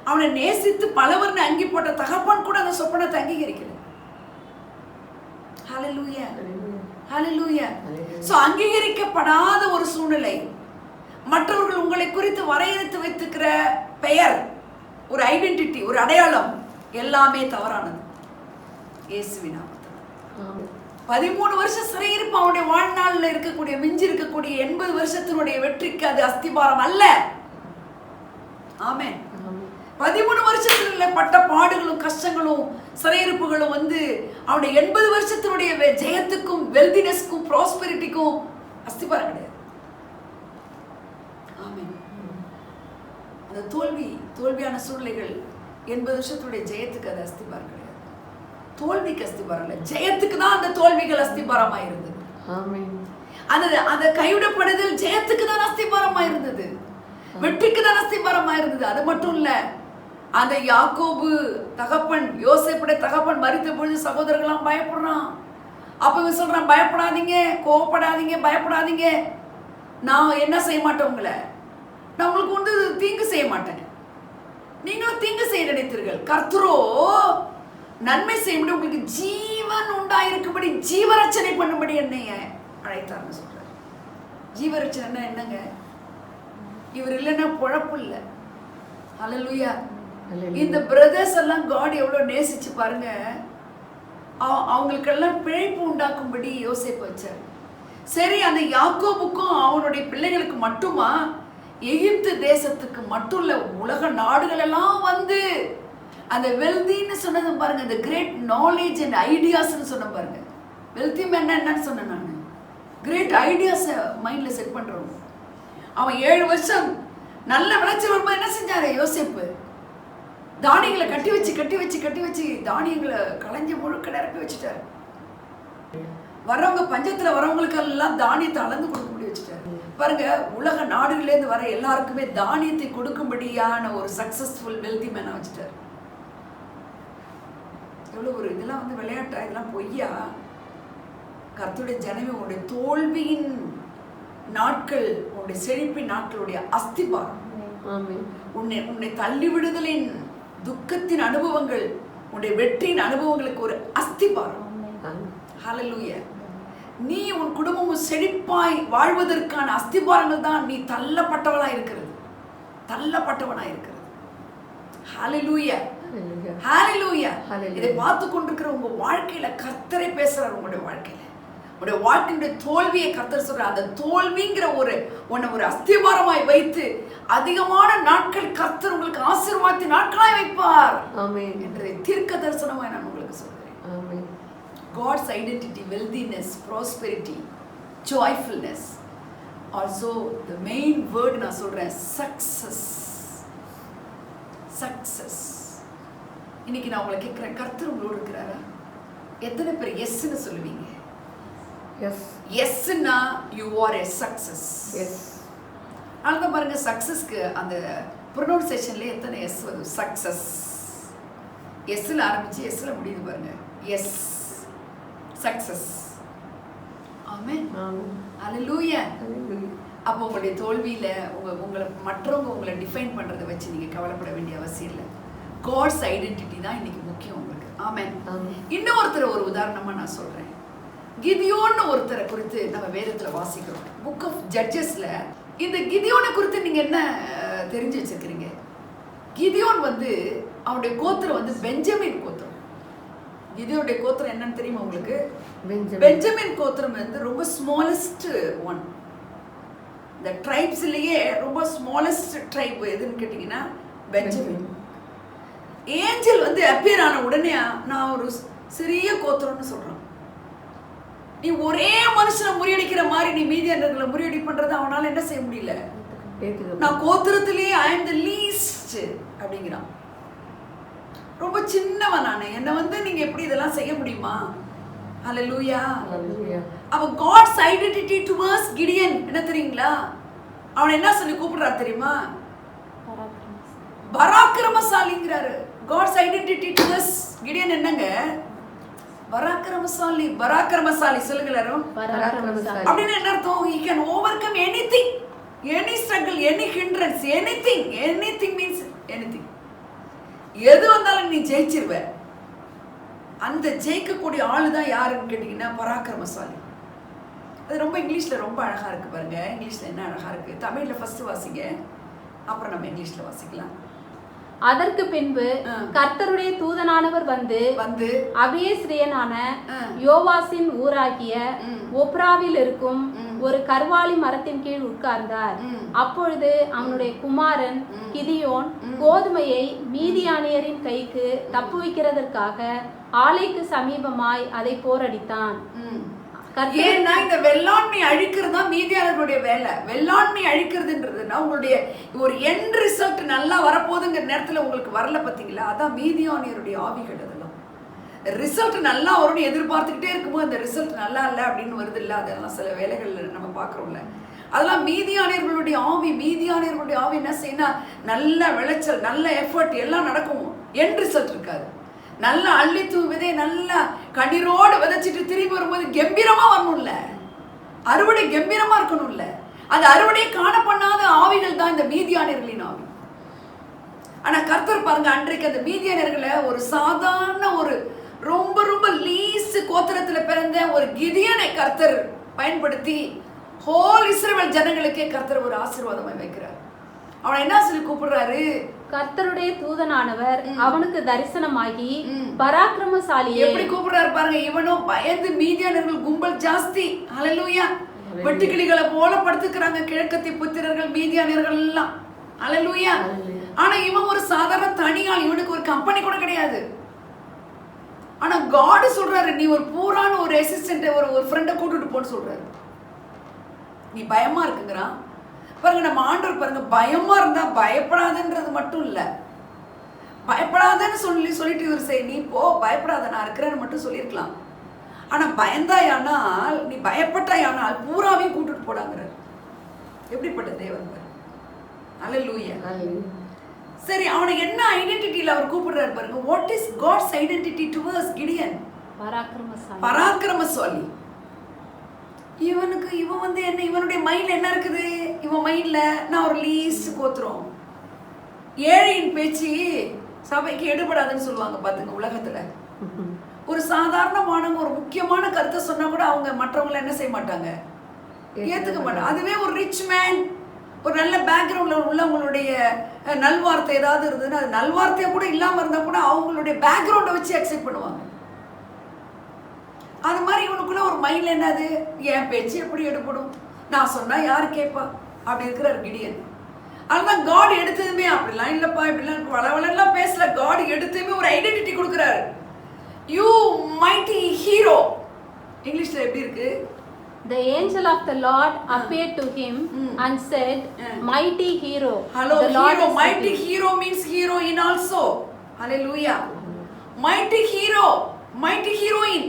S2: அவனை நேசித்து பலவர்னு அங்கி போட்ட தகப்பன் கூட அந்த சொப்பனத்தை அங்கீகரிக்கல. ஹல்லேலூயா, ஹல்லேலூயா. சோ அங்கீகரிக்கப்படாத ஒரு சூழ்நிலை, மற்றவர்கள் உங்களை குறித்து வரையறுத்து வைத்துக்கிற பெயர், ஒரு ஐடென்டிட்டி, ஒரு அடையாளம், எல்லாமே தவறானது. இயேசுவின் நாமத்தில் 13 வருஷம் சிறையிருப்பு அவனுடைய வாழ்நாளில் இருக்கக்கூடிய, மிஞ்சி இருக்கக்கூடிய 80 வருஷத்தினுடைய வெற்றிக்கு அது அஸ்திபாரம் அல்ல. ஆமென். 13 வருஷத்துல பட்ட பாடுகளும் கஷ்டங்களும் சிறையிருப்புகளும் வந்து அவனுடைய 80 வருஷத்தினுடைய ஜெயத்துக்கும் வெல்தினஸ்க்கும் ப்ராஸ்பெரிட்டிக்கும் அஸ்திபாரம் கிடையாது. ஆமென். அந்த தோல்வியான சூழ்நிலைகள் 80 வருஷத்துடைய ஜெயத்துக்கு அது அஸ்திபாரம் கிடையாது. தோல்விக்கு அஸ்திபாரம் இல்லை, ஜெயத்துக்கு தான் அந்த தோல்விகள் அஸ்திபாரமா இருந்தது.
S3: ஆமென்.
S2: அந்த கைவிடப்படுதல் ஜெயத்துக்கு தான் அஸ்திபாரமா இருந்தது, வெற்றிக்கு தான் அஸ்திபாரமா இருந்தது. அது மட்டும் இல்ல, அந்த யாக்கோபு தகப்பன், யோசேப்புடைய தகப்பன் மரித்த பொழுது சகோதரர்கள்லாம் பயப்படுறான். அப்ப இவன் சொல்றான், பயப்படாதீங்க, கோவப்படாதீங்க, பயப்படாதீங்க, நான் என்ன செய்ய மாட்டேன் உங்களை, நான் உங்களுக்கு ஒன்று தீங்கு செய்ய மாட்டேன், நீங்களும் தீங்கு செய்ய நினைத்தீர்கள், கர்த்தரோ நன்மை செய்யும்படி உங்களுக்கு ஜீவன் உண்டாயிருக்கும்படி ஜீவரட்சணை பண்ணும்படி என்னைய அழைத்தார்னு சொல்றாரு. ஜீவரட்சணை என்னங்க? இவர் இல்லைன்னா பொழப்பு இல்லை. ஹல்லேலூயா. இந்த பிரதர்ஸ் எல்லாம் காட் எவ்வளவு நேசிச்சு பாருங்க. அவங்களுக்கெல்லாம் பிழைப்பு உண்டாக்கும்படி யோசேப்பு வச்சார். சரி, அந்த யாக்கோபுக்கும் அவனுடைய பிள்ளைகளுக்கு மட்டுமா? எகிப்து தேசத்துக்கு மட்டும் இல்ல, உலக நாடுகள் எல்லாம் வந்து அந்த வெல்தின்னு சொன்னது பாருங்க, அந்த கிரேட் நாலேஜ் அண்ட் ஐடியாஸ்ன்னு சொன்ன பாருங்க. வெல்தி மேன் என்னன்னு சொன்னேன் நான், கிரேட் ஐடியாஸை மைண்ட்ல செட் பண்றோம். அவன் 7 வருஷம் நல்ல விளைச்சல் வரும்போது என்ன செஞ்சாரு யோசேப்பு? தானியங்களை கட்டி வச்சு தானியங்களை களைஞ்ச முழுக்க நிரப்பி வச்சுட்டாரு. வரவங்க, பஞ்சத்துல வரவங்களுக்கு எல்லாம் தானியத்தை அளந்து கொடுக்க முடிய வச்சுட்டாரு. பாருங்க, உலக நாடுகளிலேருந்து வர எல்லாருக்குமே தானியத்தை கொடுக்கும்படியான ஒரு சக்சஸ்ஃபுல் வெல்தி மேனா வச்சுட்டாரு. எவ்வளவு ஒரு இதெல்லாம் வந்து விளையாட்டா? இதெல்லாம் பொய்யா? கர்த்தருடைய ஜனமே, உங்களுடைய தோல்வியின் நாட்கள், உன்னுடைய செழிப்பின் நாட்களுடைய அஸ்திபாரம், உன்னை தள்ளி விடுதலின் துக்கத்தின் அனுபவங்கள், உன்னுடைய வெற்றியின் அனுபவங்களுக்கு ஒரு அஸ்திபாரம். ஹல்லேலூயா. நீ உன் குடும்பமும் செழிப்பாய் வாழ்வதற்கான அஸ்திபாரங்கள் தான் நீ தள்ளப்பட்டவனா இருக்கிறது, தள்ளப்பட்டவனா இருக்கிறது. ஹல்லேலூயா, ஹல்லேலூயா. இதை பார்த்து கொண்டிருக்கிற உங்க வாழ்க்கையில கர்த்தரை பேசுறார். உங்களுடைய வாழ்க்கையில, உங்களுடைய வாழ்க்கையுடைய தோல்வியை கர்த்தர் சொல்ற. அந்த தோல்விங்கிற ஒரு அஸ்திபாரமாய் வைத்து அதிகமான நாட்கள் கர்த்தர் உங்களுக்கு ஆசீர்வாதத்தின் நாட்களாய் வைப்பார் என்ற தீர்க்க தரிசனமாய் நான் உங்களுக்கு சொல்றேன். God's identity, wealthiness, prosperity, joyfulness. Also the main word நான் சொல்றேன், success. Success. இன்னைக்கு நான் உங்களை கேட்கிறேன், கர்த்தர் உங்களோடு இருக்கிறாரா? எத்தனை பேர் எஸ்ன்னு சொல்லுவீங்க? எஸ்னா you are a success. அதனால பாருங்க, சக்சஸ்க்கு அந்த ப்ரொனவுன்சியேஷன்ல எத்தனை எஸ் வருது? சக்சஸ் எஸ்ல ஆரம்பிச்சு எஸ்ல முடியுது பாருங்க. S, success. Amen.
S3: Amen.
S2: Hallelujah.
S3: Hallelujah.
S2: அப்போ உங்களுடைய தோல்வியில உங்களை மற்றவங்க உங்களை டிஃபைன் பண்றதை வச்சு நீங்க கவலைப்பட வேண்டிய அவசியம் இல்லை. காட்ஸ் ஐடென்டிட்டி தான் இன்னைக்கு முக்கியம் உங்களுக்கு. ஆமென்.
S3: ஆமென்.
S2: இன்னொருத்தர் ஒரு உதாரணமா நான் சொல்றேன். கிதியோன்னு ஒருத்தரை குறித்து நம்ம வேதத்துல வாசிக்கிறோம். புக் ஆஃப் ஜட்ஜஸ்ல இந்த கிதியோனை குறித்து நீங்க என்ன தெரிஞ்சு வச்சிருக்கிறீங்க? கிதியோன் வந்து அவனுடைய கோத்திரம் வந்து பெஞ்சமின் கோத்திரம். கிதியோனுடைய கோத்திரம் என்னன்னு தெரியுமா உங்களுக்கு? பெஞ்சமின் கோத்திரம் வந்து ரொம்ப ஸ்மாலஸ்ட் ஒன். இந்த ட்ரைப்ஸ்லயே ரொம்ப ஸ்மாலஸ்ட் ட்ரைப் எதுன்னு கேட்டீங்கன்னா பெஞ்சமின். ஏஞ்சல் வந்து அப்பியர் ஆன உடனே நான் ஒரு சிறிய கோத்திரம்னு சொல்றான். நீ ஒரே மனுஷனை முறியடிக்கிற மாதிரி நீ மீதியானவர்களை முறியடி பண்றது அவனால என்ன செய்ய முடியல. நான் கோத்திரத்திலேயே ஐ அம் தி லீஸ்ட் அப்படிங்கிறான். ரொம்ப சின்னவன் நானு, என்ன வந்து நீங்க எப்படி இதெல்லாம் செய்ய முடியுமா? ஹalleluya. அப்ப காட்ஸ் ஐடென்டிட்டி டுவர்ட்ஸ் கிடியன் என்ன தெரியுங்களா? அவன் என்ன சொல்லி கூப்பிடுறாரு தெரியுமா? பராக்கிரமசாலிங்கிறாரு. காட்ஸ் ஐடென்டிட்டி டுவர்ட்ஸ் கிடியன் என்னங்க? பராக்கிரமசாலி. பராக்கிரமசாலி சொல்லுங்க எல்லாரும்.
S3: பராக்கிரமசாலி
S2: அப்படின்னு என்ன அர்த்தம்? he can overcome anything, any struggle, any hindrance, anything. Anything means anything. எது வந்தாலும் நீ ஜெயிச்சிருவ. அந்த ஜெயிக்கக்கூடிய ஆளு தான் யாருன்னு கேட்டீங்கன்னா பராக்கிரமசாலி. அது ரொம்ப இங்கிலீஷ்ல ரொம்ப அழகா இருக்கு பாருங்க. இங்கிலீஷ்ல என்ன அழகா இருக்கு. தமிழ்ல ஃபர்ஸ்ட் வாசிங்க, அப்புறம் நம்ம இங்கிலீஷ்ல வாசிக்கலாம்.
S4: அதற்கு பின்பு கர்த்தருடைய தூதனானவர் வந்து அபியேஸ்ரியனான யோவாசின் ஊராகிய ஒப்ராவில் இருக்கும் ஒரு கர்வாலி மரத்தின் கீழ் உட்கார்ந்தார். அப்பொழுது அவனுடைய குமாரன் கிதியோன் கோதுமையை மீதியானியரின் கைக்கு தப்புவிக்கிறதற்காக ஆலைக்கு சமீபமாய் அதை போரடித்தான்.
S2: ஏன்னா இந்த வெள்ளாண்மை அழிக்கிறது தான் மீதியானவர்களுடைய வேலை. வெள்ளாண்மை அழிக்கிறதுன்றதுன்னா உங்களுடைய ஒரு எண்ட் ரிசல்ட் நல்லா வரப்போகுதுங்கிற நேரத்தில் உங்களுக்கு வரல பார்த்தீங்களா? அதான் மீதியானியருடைய ஆவிகள். அதெல்லாம் ரிசல்ட் நல்லா வரும்னு எதிர்பார்த்துக்கிட்டே இருக்கும்போது அந்த ரிசல்ட் நல்லா இல்லை அப்படின்னு வருது இல்லை. அதெல்லாம் சில வேலைகள் நம்ம பார்க்குறோம்ல. அதெல்லாம் மீதியானியர்களுடைய ஆவி. மீதியானியர்களுடைய ஆவி என்ன செய்யணும்? நல்ல விளைச்சல், நல்ல எஃபர்ட் எல்லாம் நடக்கும், எண்ட் ரிசல்ட் இருக்காது. நல்லா அள்ளி தூவிதே நல்லா கண்ணீரோடு விதைச்சிட்டு திரும்பி வரும்போது கம்பீரமா வரணும்ல, அறுவடை கம்பீரமா இருக்கணும்ல. அந்த அறுவடையை காண பண்ணாத ஆவிகள் தான் இந்த மீதியானியர்களின் ஆவி. ஆனா கர்த்தர் பாருங்க, அன்றைக்கு அந்த மீதியானியர்களை ஒரு சாதாரண ஒரு ரொம்ப ரொம்ப லீஸ் கோத்திரத்துல பிறந்த ஒரு கிதியோனை கர்த்தர் பயன்படுத்தி ஹோல் இஸ்ரவேல் ஜனங்களுக்கே கர்த்தர் ஒரு ஆசீர்வாதமாய் வைக்கிறார். அவனை என்ன சொல்லி கூப்பிடுறாரு?
S4: கர்த்தருடைய தூதனானவர் அவனுக்கு தரிசனமாகி பராக்கிரமசாலியே.
S2: எப்படி கூப்பிடுறாரு பாருங்க. இவனும் பயந்து, மீதியானவர்கள் கும்பல் ஜாஸ்தி. ஹalleluya. வெட்டுக்கிளிகளை போல படுத்துக்கிறாங்க கிழக்கத்தி புத்திரர்கள் மீதியானவர்கள் எல்லாம். ஹalleluya. ஆனா இவன் ஒரு சாதாரண தனியாள். இவனுக்கு ஒரு கம்பெனி கூட கிடையாது. ஆனா காட் சொல்றாரு, நீ ஒரு பூரான ஒரு அசிஸ்டன்ட், ஒரு ஃப்ரெண்டை கூட்டிட்டு போன்னு சொல்றாரு. நீ பயமா இருக்குங்கிறான் பாருங்க. நம்ம ஆண்டவர் பாருங்க, பயமா இருந்தா பயப்படாதுன்றது மட்டும் இல்ல, பயப்படாதன்னு சொல்லிட்டு இவர் நீ போ, பயப்படாத, நான் இருக்கிறேன்னு மட்டும் சொல்லியிருக்கலாம். ஆனா பயந்தாயானால், நீ பயப்பட்டாயானால் பூராவையும் கூட்டிட்டு போடாங்கிறார். எப்படிப்பட்ட தேவன் பாரு. ஹalleluya. சரி, அவனுக்கு என்ன ஐடென்டிட்டியில அவர் கூப்பிடுறாரு பாருங்க. What is God's identity towards Gideon?
S4: பராக்கிரமசாலி.
S2: பராக்கிரமசாலி. இவனுக்கு இவன் வந்து என்ன, இவனுடைய மைண்ட்ல என்ன இருக்குது? இவன் மைண்ட்ல நான் ஒரு லீஸ்ட் கோத்துறோம். ஏழையின் பேச்சு சபைக்கு எடுபடாதுன்னு சொல்லுவாங்க பாத்துங்க. உலகத்துல ஒரு சாதாரணமானவங்க ஒரு முக்கியமான கருத்தை சொன்னா கூட அவங்க மற்றவங்களை என்ன செய்ய மாட்டாங்க, ஏத்துக்க மாட்டாங்க. அதுவே ஒரு ரிச் மேன், ஒரு நல்ல பேக்ரவுண்ட்ல உள்ளவங்களுடைய நல்வார்த்தை ஏதாவது இருந்ததுன்னா, அது நல்வார்த்தையா கூட இல்லாம இருந்தா கூட அவங்களுடைய பேக்ரவுண்டை வச்சு அக்செப்ட் பண்ணுவாங்க. அது மாதிரி இவனுக்குள்ள ஒரு மைண்ட்ல என்னது, என் பேச்சு எப்படி எடுப்படும், நான் சொன்னா யாரு கேட்பா, அப்படி இருக்கிறார் கிடியன். அதுதான் காட் எடுத்ததுமே அப்படிலாம் இல்லப்பா, இப்படிலாம் வளவளெல்லாம் பேசல. காட் எடுத்ததுமே ஒரு ஐடென்டிட்டி கொடுக்குறாரு. You mighty hero. இங்கிலீஷ்ல எப்படி இருக்கு?
S4: The angel of the Lord appeared to him and said, mighty hero.
S2: Hello, hero. Mighty hero means heroine also. Hallelujah. Mighty hero, mighty heroine.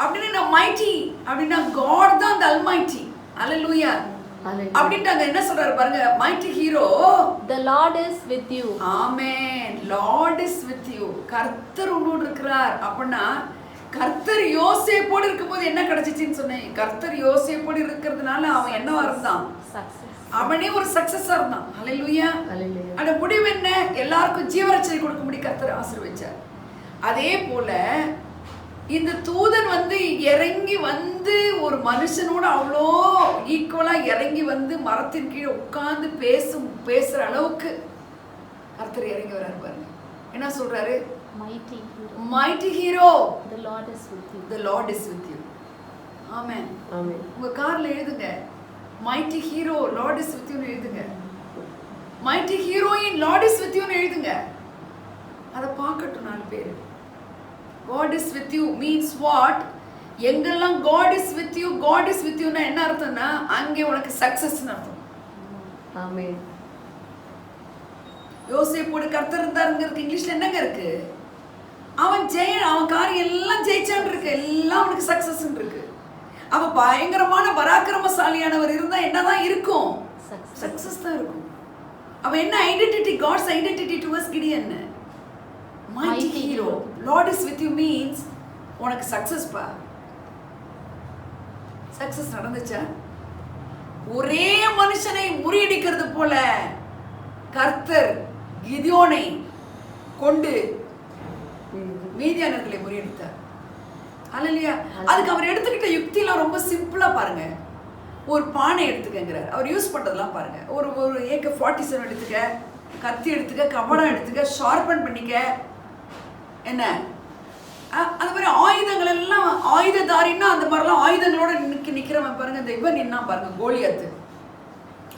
S2: அப்படின்னா mighty அப்படின்னா God தான் the Almighty. Hallelujah. அப்படின்ட்டாங்க. என்ன சொல்றாரு பாருங்க, mighty hero,
S4: the Lord is with you.
S2: Amen. Lord is with you. கர்த்தர் உன்னோடு இருக்கிறார். அப்படின்னா கர்த்தர் யோசேப்போடு இருக்கும்போது என்ன கிடைச்சிச்சுன்னு சொன்னேன். கர்த்தர் யோசேப்போடு இருக்கிறதுனால அவன் என்னவா இருந்தான்? அவனே ஒரு சக்சஸா இருந்தான். ஹல்லேலூயா. அந்த முடிவு என்ன? எல்லாருக்கும் ஜீவரட்சை கொடுக்கும்படி கர்த்தர் ஆசீர்வதிச்சார். அதே போல இந்த தூதன் வந்து இறங்கி வந்து ஒரு மனுஷனோட அவ்வளோ ஈக்குவலா இறங்கி வந்து மரத்தின் கீழே உட்கார்ந்து பேசுற அளவுக்கு கர்த்தர் இறங்கி வராரு பாருங்க. என்ன சொல்றாரு? Mighty hero,
S4: the Lord is with you.
S2: The Lord is with you. Amen. Amen. உங்க கார்ல எழுதுங்க, mighty hero, Lord is with you னு எழுதுங்க. mighty heroine, Lord is with you னு எழுதுங்க. அத பார்க்கட்டும் நாலு பேர். God is with you means what? எங்கெல்லாம் God is with you, God is with you னா என்ன அர்த்தம்னா அங்கே உனக்கு சக்சஸ் னு அர்த்தம்.
S1: ஆமென்.
S2: யோசேப்போடு கர்த்தர் இருந்தாருங்கிறதுக்கு இங்கிலீஷ்ல என்னங்க இருக்கு? அவன் காரியம் எல்லாம் ஜெயிச்சான் இருக்கு, எல்லாம் அவனுக்கு சக்சஸ் இருக்கு. அவன் பயங்கரமான பராக்கிரமசாலியானவர் இருந்தா என்னதான் இருக்கும்? சக்சஸ் தான் இருக்கும். அவன் என்ன identity? God's identity towards Gideon, mighty hero. Lord is with you means உனக்கு சக்சஸ் பா. சக்சஸ் நடந்துச்சா? ஒரே மனுஷனை முறியடிக்கிறது போல கர்த்தர் கிதியோனை கொண்டு மீதியானர்களை முறியடித்தார். அல்லேலூயா. அதுக்கு அவர் எடுத்துக்கிட்ட யுக்திலாம் ரொம்ப சிம்பிளா பாருங்க. ஒரு பானை எடுத்துக்கங்கிறார். அவர் யூஸ் பண்றதெல்லாம் பாருங்க. ஒரு AK-47 எடுத்துக்க, கத்தி எடுத்துக்க, கவடம் எடுத்துக்க, ஷார்பன் பண்ணிக்க, என்ன அந்த மாதிரி ஆயுதங்கள் எல்லாம் ஆயுததாரின்னா அந்த மாதிரிலாம் ஆயுதங்களோட நிக்கிறவன் பாருங்க. இந்த இவன் நின்னா பாருங்க, கோலியாத்து.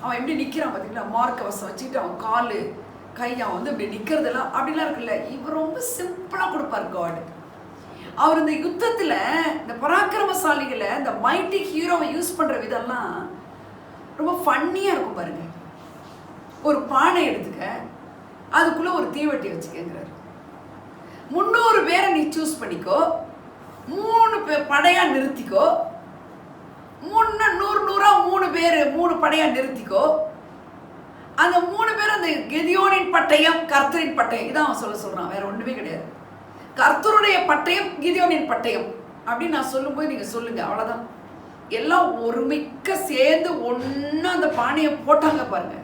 S2: அவன் எப்படி நிக்கிறான் பார்த்தீங்களா? மார்க்கவசம் வச்சுக்கிட்டு அவன் காலு கை அவன் வந்து இப்படி நிக்கிறதெல்லாம் அப்படிலாம் இருக்குல்ல. இவர் ரொம்ப சிம்பிளா கொடுப்பார் காட். அவர் இந்த யுத்தத்துல இந்த பராக்கிரமசாலிகளை இந்த மைட்டி ஹீரோவை யூஸ் பண்ற விதம்லாம் ரொம்ப ஃபன்னியா இருக்கும் பாருங்க. ஒரு பானை எடுத்துக்க, அதுக்குள்ள ஒரு தீவெட்டி வச்சுக்கங்கிறார். 300 பேரை நீ சூஸ் பண்ணிக்கோ, 3 படையா நிறுத்திக்கோ, 100 பேர் 3 படையா நிறுத்திக்கோ. அந்த 3 பேர் அந்த கிதியோனின் பட்டயம், கர்த்தரின் பட்டயம், இதான் அவன் சொல்றான். வேற ஒண்ணுமே கிடையாது. கர்த்தருடைய பட்டயம், கிதியோனின் பட்டயம் அப்படின்னு நான் சொல்லும்போது நீங்க சொல்லுங்க, அவ்வளவுதான். எல்லாம் ஒருமிக்க சேர்ந்து ஒன்னா அந்த பானையை போட்டாங்க பாருங்க.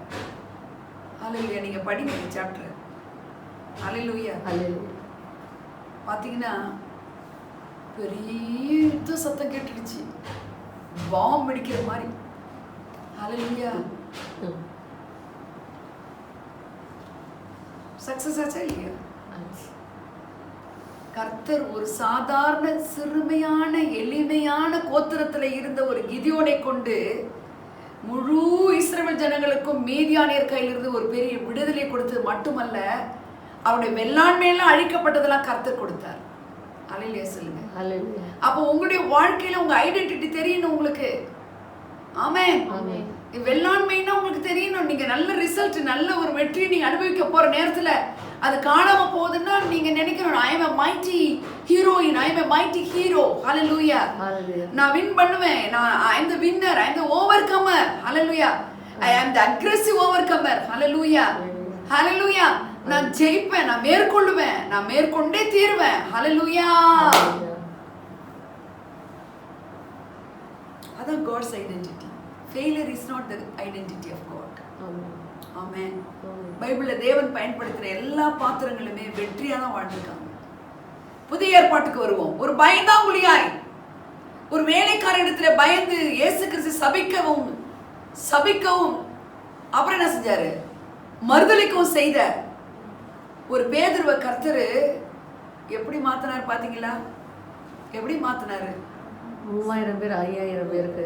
S2: ஹல்லேலூயா. நீங்க படிங்க இந்த சாப்டர். ஹல்லேலூயா.
S1: ஹல்லேலூயா.
S2: பாத்தீங்கன்னா பெரிய யுத்த சத்தம் கேட்டுடுச்சு, பாம்பு அடிக்கிற மாதிரி. ஹல்லேலூயா. சக்சஸ் ஆச்சா இல்லையா? கர்த்தர் ஒரு சாதாரண சிறுமையான எளிமையான கோத்திரத்துல இருந்த ஒரு கிதியோனை கொண்டு முழு இஸ்ரவேல் ஜனங்களுக்கும் மீதியானியர் கையிலிருந்து ஒரு பெரிய விடுதலை கொடுத்தது மட்டுமல்ல, அவருடைய வெள்ளாண்மையெல்லாம் அழிக்கப்பட்டதெல்லாம் கர்த்தர் கொடுத்தார். அல்லேலூயா சொல்லுங்க.
S1: ஹல்லேலூயா.
S2: அப்போ உங்களுடைய வாழ்க்கையில உங்க ஐடென்டிட்டி தெரியணும் உங்களுக்கு. ஆமென்.
S1: ஆமென்.
S2: வெள்ளாண்மைன்னா உங்களுக்கு தெரியணும். நீங்க நல்ல ரிசல்ட், நல்ல ஒரு வெற்றி நீங்க அனுபவிக்க போற நேரத்துல அது காணாம போகுதுன்னா நீங்க நினைக்கணும், I am a mighty heroine, I am a mighty hero. Hallelujah. நான் வின் பண்ணுவேன், I am the winner, I am the overcomer. Hallelujah. I am the aggressive overcomer. Hallelujah. Hallelujah. நான் ஜெயிப்பேன், நான் மேற்கொள்ளுவேன், நான் மேற்கொண்டே தீருவேன். Hallelujah. அதான் God's identity. Failure is not the identity of God. Amen. பைபிள்ல தேவன் பயன்படுத்துற எல்லா பாத்திரங்களுமே வெற்றியா தான் வாழ்ந்திருக்காங்க. புதிய ஏற்பாட்டுக்கு வருவோம். ஒரு பயந்தாங்குழியாய் ஒரு வேலைக்காரனிடத்துல பயந்து இயேசு கிறிஸ்து சபிக்கவும் அப்புறம் என்ன செஞ்சாரு? மறுதலிக்கவும் செய்த ஒரு பேதுருவை கர்த்தர் எப்படி மாத்தினார் பாத்தீங்களா? எப்படி மாத்தினாரு?
S1: 3000 பேர் 5000 பேருக்கு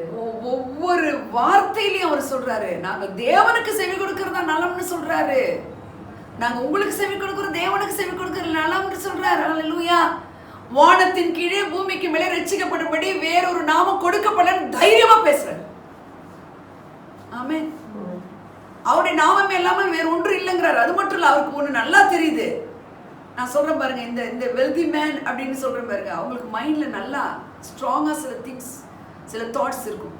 S2: ஒவ்வொரு வார்த்தையிலையும் அவர் சொல்றாரு, நாங்க தேவனுக்கு செவி கொடுக்கறதா நலம்னு சொல்றாரு. நாங்க உங்களுக்கு செவி கொடுக்கிறோம், தேவனுக்கு செவி கொடுக்கறது நலம்னு சொல்றாரு. ஹல்லேலூயா. வானத்தின் கீழே பூமிக்கு மேலே ரட்சிக்கப்படும்படி வேறொரு நாமம் கொடுக்கப்படலன்னு தைரியமா பேசுறாரு. ஆமென். அவருடைய நாமமே எல்லாமே வேற ஒன்று இல்லைங்கிறாரு. அது மட்டும் இல்ல, அவருக்கு ஒண்ணு நல்லா தெரியுது. நான் சொல்றேன் பாருங்க, இந்த வெல்தி மேன் அப்படின்னு சொல்றேன் பாருங்க, அவங்களுக்கு மைண்ட்ல நல்லா ஸ்ட்ராங்கா சில திங்ஸ், சில தாட்ஸ் இருக்கும்.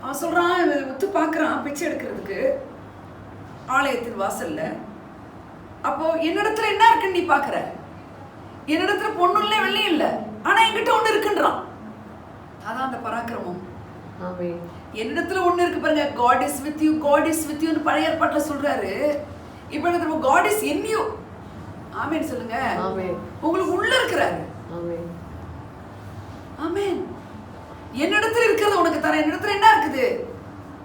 S2: அவன் சொல்றான், ஒத்து பார்க்கறான் பிச்சை எடுக்கிறதுக்கு ஆலயத்தின் வாசல்ல. அப்போ என்னிடத்துல என்ன இருக்குன்னு நீ பாக்குற? என்னிடத்துல பொண்ணு இல்லை, வெள்ளியும் இல்லை. ஆனா என்கிட்ட ஒண்ணு இருக்குன்றான். அதான் அந்த பராக்கிரமம்.
S4: ஆமென்.
S2: என்னிடத்துல ஒண்ணு இருக்கு பாருங்க. God is with you, God is with you ன்னு பழைய ஏற்பாட்டுல சொல்றாரு. இப்போ நம்ம God is in you. ஆமென் சொல்லுங்க.
S4: ஆமென்.
S2: உங்களுக்கு உள்ள இருக்கிறாரு.
S4: ஆமென்.
S2: ஆமென். என்னிடத்துல இருக்கிறது உனக்கு தரேன். என்னிடத்துல என்ன இருக்குது?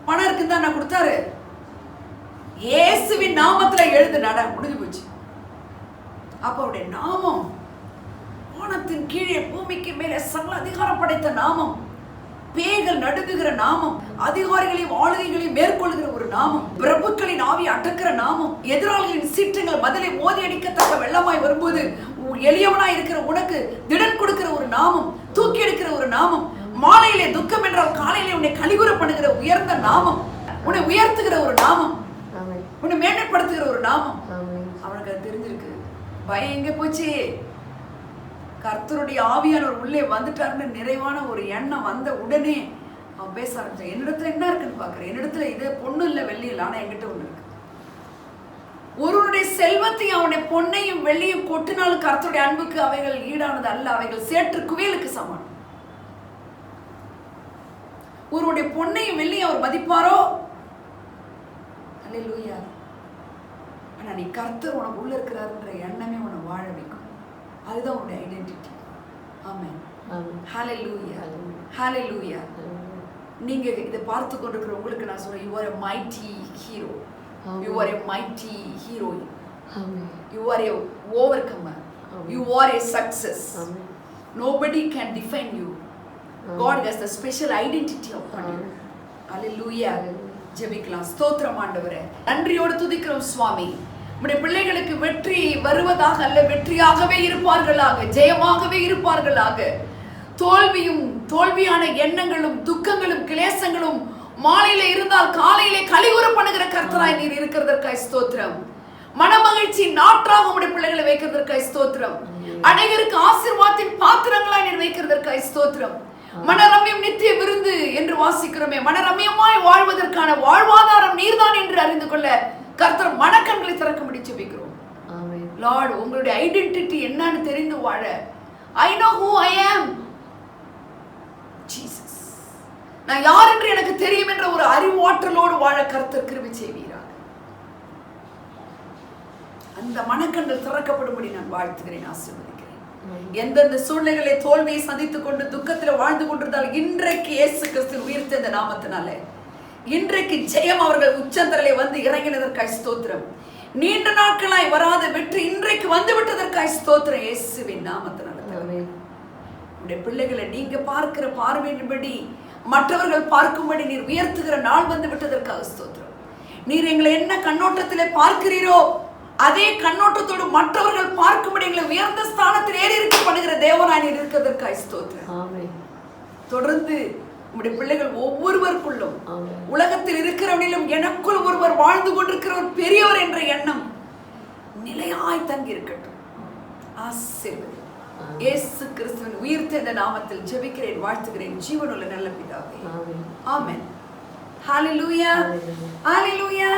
S2: பணம் இருக்குன்னு தான் நான் கொடுத்தாரு. இயேசுவின் நாமத்துல எழுது நட, முடிஞ்சு போச்சு. அப்ப அவருடைய நாமம் வானத்தின் கீழே பூமிக்கு மேலே சகல அதிகாரம் படைத்த நாமம், பேய்கள் நடுங்குகிற நாமம், அதிகாரிகளையும் ஆளுகைகளையும் மேற்கொள்கிற ஒரு நாமம், பிரபுக்களின் ஆவி அடக்கிற நாமம், எதிராளிகளின் சீற்றங்கள் மதிலை மோதி அடிக்கத்தக்க வெள்ளமாய் வரும்போது எளியவனாய் இருக்கிற உனக்கு திடன் கொடுக்கிற ஒரு நாமம், தூக்கி எடுக்கிற ஒரு நாமம், மாலையிலே துக்கம் என்றால் காலையிலே உன்னை கலிகுற பண்ணுகிற உயர்ந்த நாமம், உன்னை உயர்த்துகிற ஒரு நாமம், உன்னை மேன்மைப்படுத்துகிற ஒரு நாமம். அவனுக்கு அது தெரிஞ்சிருக்கு. பயம் எங்க போச்சு? கர்த்தருடைய ஆவியானவர் உள்ளே வந்துட்டாருன்னு நிறைவான ஒரு எண்ணம் வந்த உடனே அவன் பேச ஆரம்பிச்சான். என்னிடத்துல என்ன இருக்குன்னு பாக்குறேன். என்னிடத்துல இது பொண்ணு இல்ல வெள்ளி இல்லை, ஆனா என்கிட்ட ஒண்ணு இருக்கு. ஒருவனுடைய செல்வத்தையும் அவனுடைய பொன்னையும் வெள்ளியும் கொட்டினாலும் கர்த்தருடைய அன்புக்கு அவைகள் ஈடானது அல்ல. அவைகள் சேற்று குவியலுக்கு சமானம். ஒருவனுடைய பொன்னையும் வெள்ளியும் அவர் மதிப்பாரோ? அல்லேலூயா. ஆனா நீ கர்த்தர் உனக்கு உள்ள இருக்கிறாருன்ற எண்ணமே உன்னை வாழ வைக்கும். அதுதான் உன்னுடைய ஐடென்டிட்டி. ஆமென். ஹalleluya. ஹalleluya. நீங்க இதை பார்த்து கொண்டிருக்கிற உங்களுக்கு நான் சொல்றேன், you are a mighty hero. You are a mighty heroine. You are a overcomer. You are a success. Nobody can define you. God has the special identity upon you. Hallelujah. ஜெபிக்கலாம். ஸ்தோத்திரம் ஆண்டவரே, நன்றியோடு துதிக்கிறோம் சுவாமி. உம்முடைய பிள்ளைகளுக்கு வெற்றி வருவதாக அல்ல, வெற்றியாகவே இருப்பார்களாக, ஜெயமாகவே இருப்பார்களாக. தோல்வியான எண்ணங்களும் துக்கங்களும் கிளேசங்களும் மாலையில இருந்தால் காலையிலே கலிகுற பண்ணுகிற கர்த்தராய் நீர் இருக்கிறதற்காய் ஸ்தோத்திரம். மனமகிழ்ச்சி நாற்றாக உம்முடைய பிள்ளைகளை வைக்கிறதற்காய் ஸ்தோத்திரம். அநேகருக்கு ஆசீர்வாதத்தின் பாத்திரங்களாய் நீர் வைக்கிறதற்காய் ஸ்தோத்திரம். மனரம்யம் நித்திய விருந்து என்று வாசிக்கிறோமே, மனரம்யமாய் வாழ்வதற்கான வாழ்வாதாரம் நீர்தான் என்று அறிந்து கொள்ள கர்த்தர் மனக்கண்களை திறக்கும்படி ஜெபிக்கிறோம். லார்ட், உங்களுடைய ஐடென்டிட்டி என்னன்னு தெரிந்து வாழ, I know who I am. Jesus, நான் யார் என்று எனக்கு தெரியும் என்ற ஒரு அறிவாற்றலோடு வாழ கர்த்தர் கிருபை செய்வீராக. அந்த மனக்கண்கள் திறக்கப்படும்படி நான் வாழ்த்துகிறேன், ஆசீர்வதிக்கிறேன். எந்தெந்த சூழ்நிலைகளை தோல்வியை சந்தித்துக் கொண்டு துக்கத்தில் வாழ்ந்து கொண்டிருந்தால் இன்றைக்கு இயேசு கிறிஸ்து உயிர்த்த இந்த நாமத்தினால இன்றைக்கு ஜெயம் அவர்கள் உச்சந்தரலை வந்து இறங்கினதற்காய் ஸ்தோத்திரம். நீண்ட நாட்களாய் வராத வெற்றி இன்றைக்கு வந்து விட்டதற்காய் ஸ்தோத்திரம். இயேசுவின் நாமத்தினால உடைய பிள்ளைகளை நீங்க பார்க்கிற பார்வையின்படி மற்றவர்கள் பார்க்கும்படி நீர் உயர்த்துகிற நாள் வந்து விட்டதற்காக ஸ்தோத்திரம். நீர் எங்களை என்ன கண்ணோட்டத்திலே பார்க்கிறீரோ அதே கண்ணோட்டத்தோடு மற்றவர்கள் பார்க்கும்படி எங்களை உயர்ந்த ஸ்தானத்தில் ஏறி இருக்க பண்ணுகிற தேவனாய் நீர் இருக்கிறதற்காக ஸ்தோத்திரம். தொடர்ந்து உம்முடைய பிள்ளைகள் ஒவ்வொருவருக்குள்ளும் உலகத்தில் இருக்கிறவனிலும் எனக்குள் ஒருவர் வாழ்ந்து கொண்டிருக்கிறவர் பெரியவர் என்ற எண்ணம் நிலையாய் தங்கி இருக்கட்டும். ஆசீர்வதி. இயேசு கிறிஸ்துவின் உயிர்த்த இந்த நாமத்தில் ஜெபிக்கிறேன், வாழ்த்துகிறேன், ஜீவனுள்ள நல்ல பிதாவே. ஆமென். ஹalleluya. ஹalleluya.